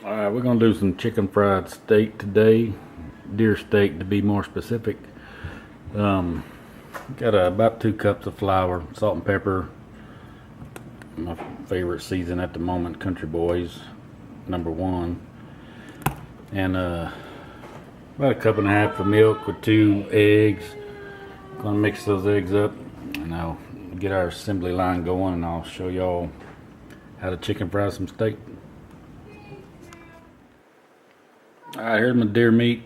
Alright, we're going to do some chicken fried steak today. Deer steak to be more specific. Got about 2 cups of flour, salt and pepper. My favorite season at the moment, Country Boys, #1. And about 1.5 cups of milk with 2 eggs. Gonna mix those eggs up and I'll get our assembly line going and I'll show y'all how to chicken fry some steak. Alright, here's my deer meat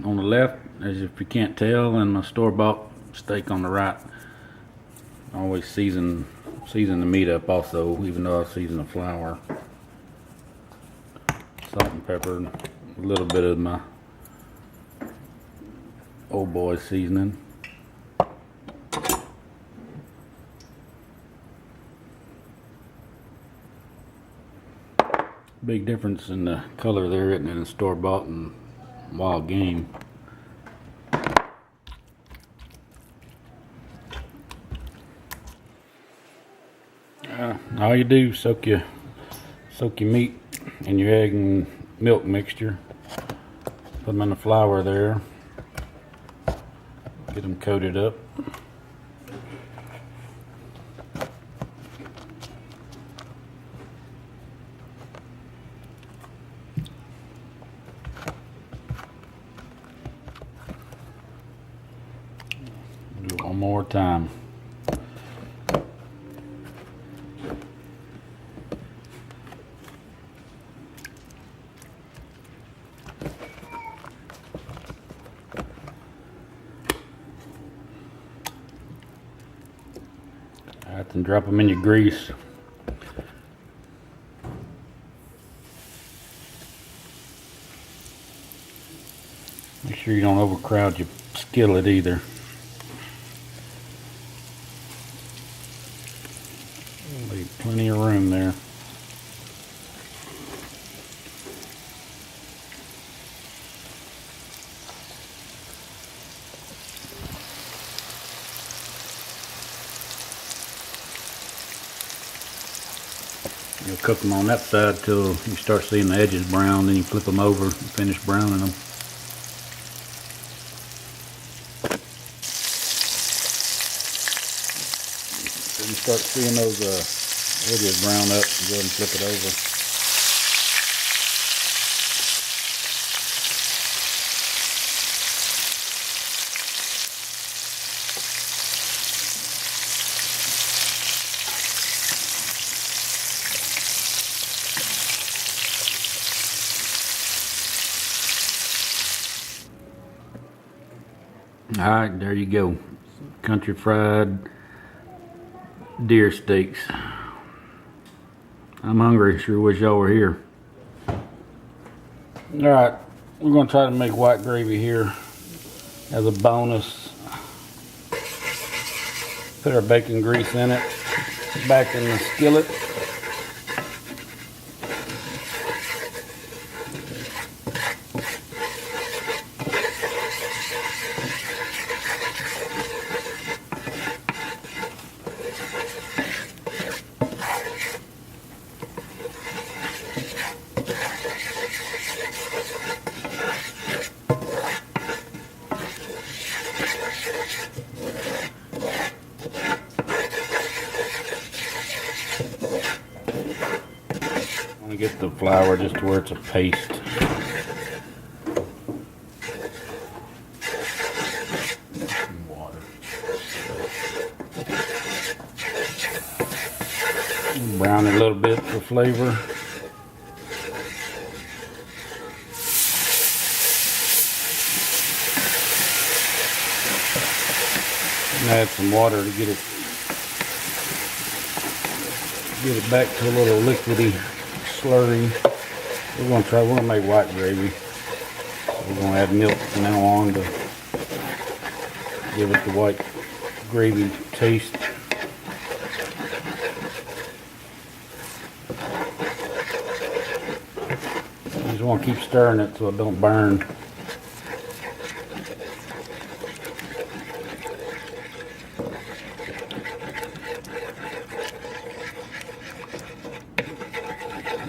on the left, as if you can't tell, and my store-bought steak on the right. I always season the meat up also, even though I season the flour. Salt and pepper, a little bit of my old boy seasoning. Big difference in the color there, isn't it, in store-bought and wild game. All you do, soak your meat in your egg and milk mixture. Put them in the flour there. Get them coated up. Do it one more time. Alright, then drop them in your grease. Make sure you don't overcrowd your skillet either. Leave plenty of room there. You'll cook them on that side till you start seeing the edges brown, then you flip them over and finish browning them. When you start seeing those edges brown up, go ahead and flip it over. Alright, there you go. Country fried deer steaks. I'm hungry, sure wish y'all were here. Alright, we're going to try to make white gravy here as a bonus. Put our bacon grease in it, back in the skillet. I'm gonna get the flour just to where it's a paste. Water. Brown it a little bit for flavor. And add some water to get it back to a little liquidy slurry. We're gonna make white gravy. We're gonna add milk from now on to give it the white gravy taste. You just want to keep stirring it so it don't burn.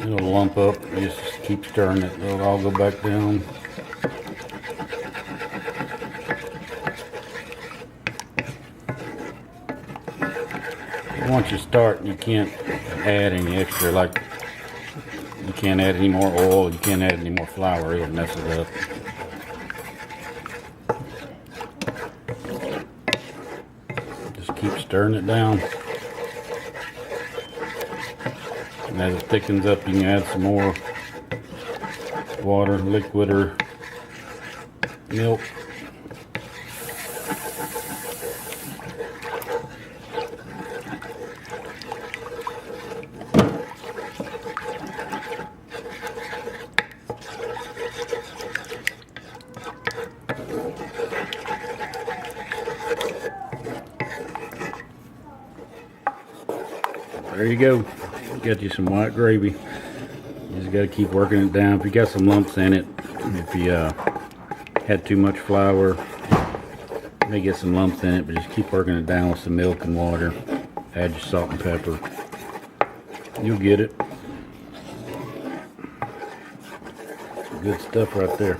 It'll lump up. You just keep stirring it. It'll all go back down. Once you start, you can't add any extra, like you can't add any more oil, you can't add any more flour, it'll mess it up. Just keep stirring it down. And as it thickens up, you can add some more water, liquid, or milk. There you go. Got you some white gravy. You just got to keep working it down. If you got some lumps in it, if you had too much flour, you may get some lumps in it, but just keep working it down with some milk and water. Add your salt and pepper. You'll get it. Good stuff right there.